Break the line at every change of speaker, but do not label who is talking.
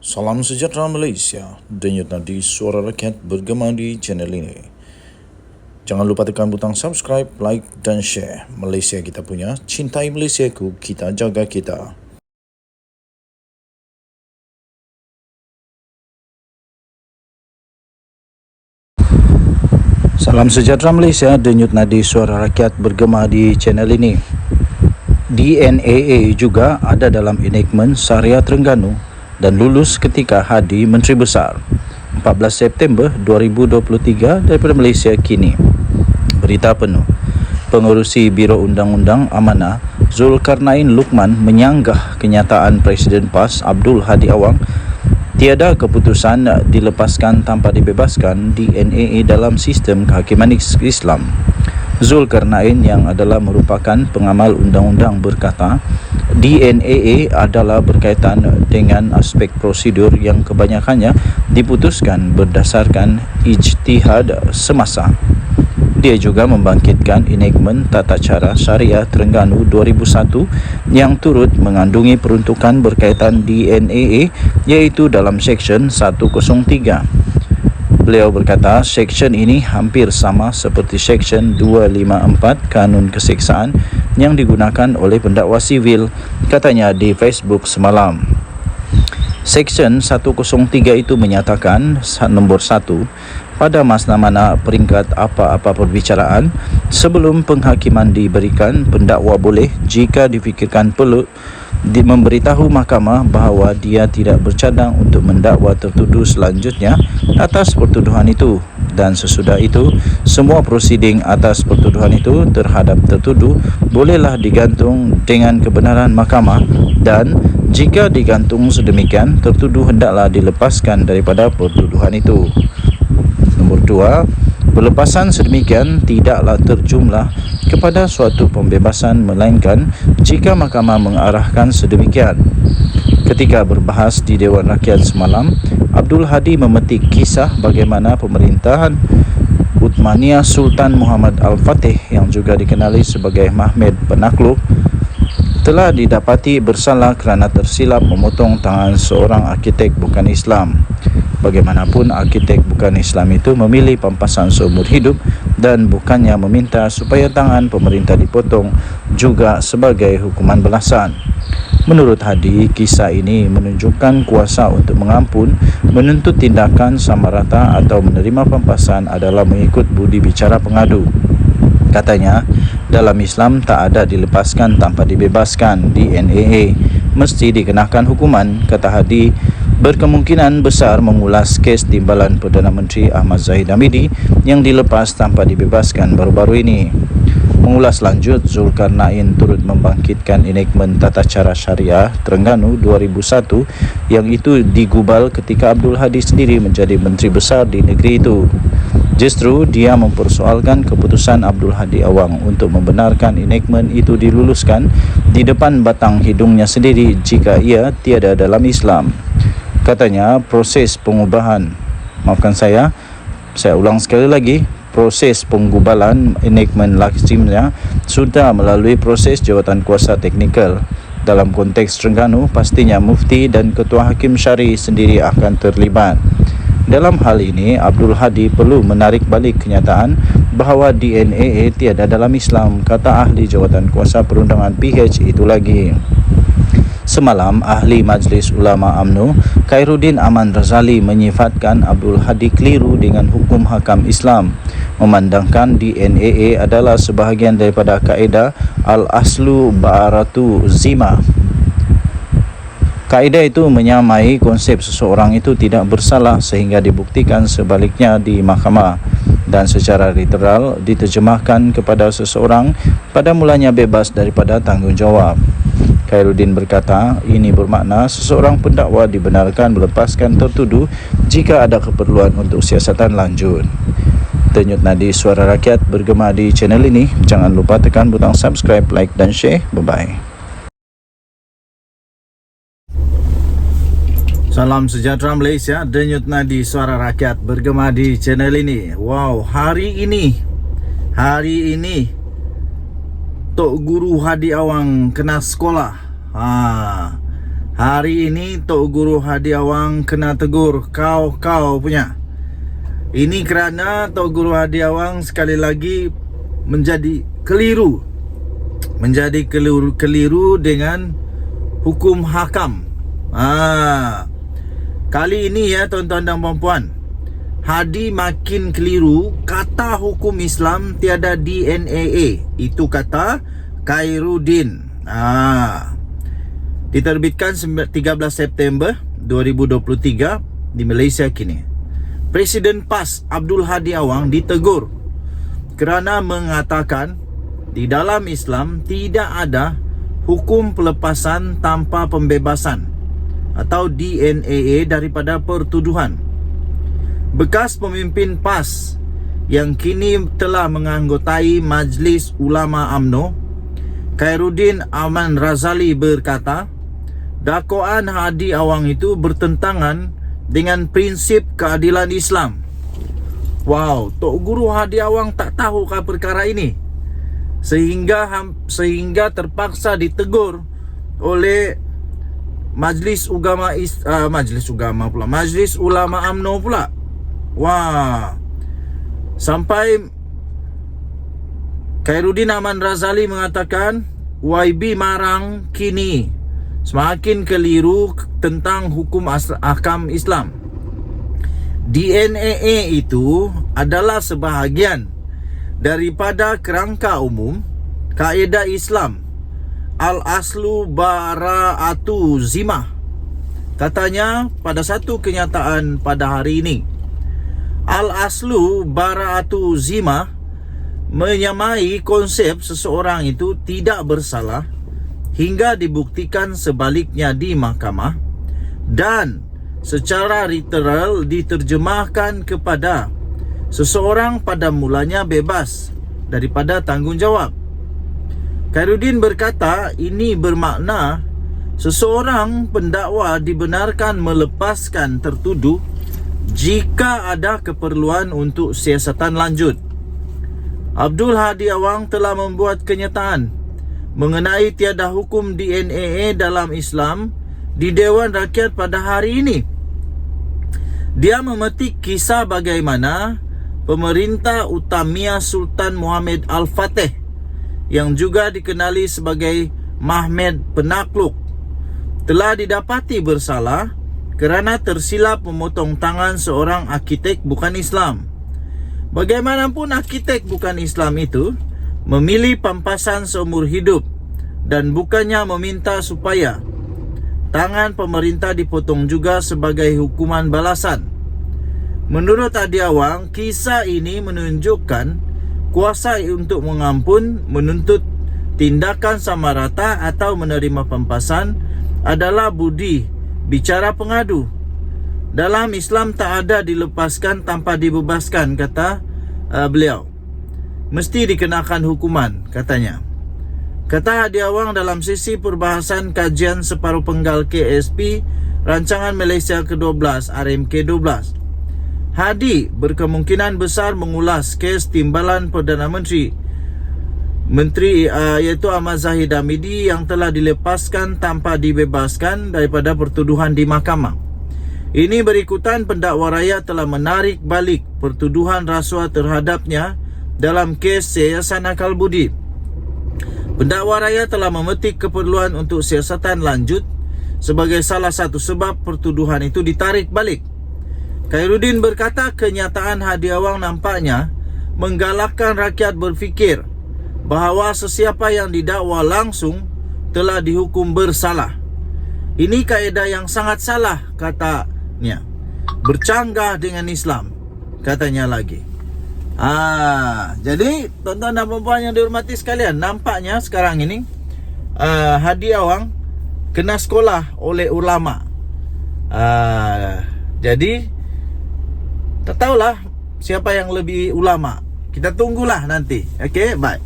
Salam sejahtera Malaysia, denyut nadi suara rakyat bergema di channel ini. Jangan lupa tekan butang subscribe, like dan share. Malaysia kita punya, cintai Malaysiaku, kita jaga kita. Salam sejahtera Malaysia, denyut nadi suara rakyat bergema di channel ini. DNAA juga ada dalam enactment Syariah Terengganu dan lulus ketika Hadi Menteri Besar 14 September 2023 daripada Malaysia kini. Berita penuh. Pengerusi Biro Undang-Undang Amanah Zulkarnain Luqman menyanggah kenyataan Presiden PAS Abdul Hadi Awang tiada keputusan dilepaskan tanpa dibebaskan DNAA dalam sistem kehakiman Islam. Zulkarnain yang adalah merupakan pengamal undang-undang berkata, DNAA adalah berkaitan dengan aspek prosedur yang kebanyakannya diputuskan berdasarkan ijtihad semasa. Dia juga membangkitkan enactment Tata Cara Syariah Terengganu 2001 yang turut mengandungi peruntukan berkaitan DNAA iaitu dalam Seksyen 103. Beliau berkata seksyen ini hampir sama seperti Seksyen 254 Kanun Keseksaan yang digunakan oleh pendakwa sivil, katanya di Facebook semalam. Seksyen 103 itu menyatakan nombor 1, pada mana peringkat apa-apa perbicaraan sebelum penghakiman diberikan, pendakwa boleh jika difikirkan perlu memberitahu mahkamah bahawa dia tidak bercadang untuk mendakwa tertuduh selanjutnya atas pertuduhan itu, dan sesudah itu semua prosiding atas pertuduhan itu terhadap tertuduh bolehlah digantung dengan kebenaran mahkamah, dan jika digantung sedemikian tertuduh hendaklah dilepaskan daripada pertuduhan itu. Nombor 2, pelepasan sedemikian tidaklah terjumlah kepada suatu pembebasan melainkan jika mahkamah mengarahkan sedemikian. Ketika berbahas di Dewan Rakyat semalam, Abdul Hadi memetik kisah bagaimana pemerintahan Uthmaniyah Sultan Muhammad Al-Fatih yang juga dikenali sebagai Mahmud Penakluk telah didapati bersalah kerana tersilap memotong tangan seorang arkitek bukan Islam. Bagaimanapun arkitek bukan Islam itu memilih pampasan seumur hidup dan bukannya meminta supaya tangan pemerintah dipotong juga sebagai hukuman belasan. Menurut Hadi, kisah ini menunjukkan kuasa untuk mengampun, menuntut tindakan sama rata atau menerima pampasan adalah mengikut budi bicara pengadu. Katanya, dalam Islam tak ada dilepaskan tanpa dibebaskan. DNAA mesti dikenakan hukuman, kata Hadi. Berkemungkinan besar mengulas kes timbalan Perdana Menteri Ahmad Zahid Hamidi yang dilepas tanpa dibebaskan baru-baru ini. Mengulas lanjut, Zulkarnain turut membangkitkan enactment Tata Cara Syariah Terengganu 2001 yang itu digubal ketika Abdul Hadi sendiri menjadi Menteri Besar di negeri itu. Justru dia mempersoalkan keputusan Abdul Hadi Awang untuk membenarkan enactment itu diluluskan di depan batang hidungnya sendiri jika ia tiada dalam Islam. Katanya proses pengubahan, saya ulang sekali lagi, proses penggubalan enactment lazimnya sudah melalui proses jawatan kuasa teknikal. Dalam konteks Terengganu, pastinya Mufti dan Ketua Hakim Syari sendiri akan terlibat. Dalam hal ini, Abdul Hadi perlu menarik balik kenyataan bahawa DNAA tiada dalam Islam, kata ahli jawatan kuasa perundangan PH itu lagi. Semalam, ahli Majlis Ulama UMNO Khairuddin Aman Razali menyifatkan Abdul Hadi keliru dengan hukum hakam Islam, memandangkan DNAA adalah sebahagian daripada kaedah Al-Aslu Ba'aratu Zima. Kaedah itu menyamai konsep seseorang itu tidak bersalah sehingga dibuktikan sebaliknya di mahkamah, dan secara literal diterjemahkan kepada seseorang pada mulanya bebas daripada tanggungjawab. Khairuddin berkata, ini bermakna seseorang pendakwa dibenarkan melepaskan tertuduh jika ada keperluan untuk siasatan lanjut. Denyut nadi suara rakyat bergema di channel ini. Jangan lupa tekan butang subscribe, like dan share. Bye-bye. Salam sejahtera Malaysia, denyut nadi suara rakyat bergema di channel ini. Wow, hari ini Tok Guru Hadi Awang kena sekolah. Hari ini Tok Guru Hadi Awang kena tegur, kau punya. Ini kerana Tok Guru Hadi Awang sekali lagi menjadi keliru dengan hukum hakam. Kali ini ya tuan-tuan dan puan-puan, Hadi makin keliru. Kata hukum Islam tiada DNAA, itu kata Khairuddin. Diterbitkan 13 September 2023 di Malaysia kini. Presiden PAS Abdul Hadi Awang ditegur kerana mengatakan di dalam Islam tidak ada hukum pelepasan tanpa pembebasan atau DNAA daripada pertuduhan. Bekas pemimpin PAS yang kini telah menganggotai Majlis Ulama UMNO, Khairuddin Aman Razali berkata, dakwaan Hadi Awang itu bertentangan dengan prinsip keadilan Islam. Wow, Tok Guru Hadi Awang tak tahukah perkara ini? Sehingga terpaksa ditegur oleh Majlis Ulama UMNO pula. Wah. Sampai Khairuddin Aman Razali mengatakan YB Marang kini semakin keliru tentang hukum ahkam Islam. DNAA itu adalah sebahagian daripada kerangka umum kaedah Islam, Al-Aslu Bara'atu Zimah. Katanya pada satu kenyataan pada hari ini, Al-Aslu Bara'atu Zimah menyamai konsep seseorang itu tidak bersalah hingga dibuktikan sebaliknya di mahkamah, dan secara literal diterjemahkan kepada seseorang pada mulanya bebas daripada tanggungjawab. Khairuddin berkata ini bermakna seseorang pendakwa dibenarkan melepaskan tertuduh jika ada keperluan untuk siasatan lanjut. Abdul Hadi Awang telah membuat kenyataan mengenai tiada hukum DNAA dalam Islam di Dewan Rakyat pada hari ini. Dia memetik kisah bagaimana pemerintah Utamiyah Sultan Muhammad Al-Fatih yang juga dikenali sebagai Mahmud Penakluk telah didapati bersalah kerana tersilap memotong tangan seorang arkitek bukan Islam. Bagaimanapun arkitek bukan Islam itu memilih pampasan seumur hidup dan bukannya meminta supaya tangan pemerintah dipotong juga sebagai hukuman balasan. Menurut Hadi Awang, kisah ini menunjukkan kuasa untuk mengampun, menuntut tindakan sama rata atau menerima pampasan adalah budi bicara pengadu. Dalam Islam tak ada dilepaskan tanpa dibebaskan, kata beliau. Mesti dikenakan hukuman, katanya. Kata Hadi Awang dalam sesi perbahasan kajian separuh penggal KSP Rancangan Malaysia ke-12 RMK-12. Hadi berkemungkinan besar mengulas kes timbalan Perdana Menteri iaitu Ahmad Zahid Hamidi yang telah dilepaskan tanpa dibebaskan daripada pertuduhan di mahkamah. Ini berikutan pendakwa raya telah menarik balik pertuduhan rasuah terhadapnya dalam kes siasatan akal budi. Pendakwa raya telah memetik keperluan untuk siasatan lanjut sebagai salah satu sebab pertuduhan itu ditarik balik. Khairuddin berkata kenyataan Hadi Awang nampaknya menggalakkan rakyat berfikir bahawa sesiapa yang didakwa langsung telah dihukum bersalah. Ini kaedah yang sangat salah, katanya. Bercanggah dengan Islam, katanya lagi. Jadi tuan-tuan dan puan-puan yang dihormati sekalian, nampaknya sekarang ini Hadi Awang kena sekolah oleh ulama. Jadi tak tahulah siapa yang lebih ulama. Kita tunggulah nanti. Okey, bye.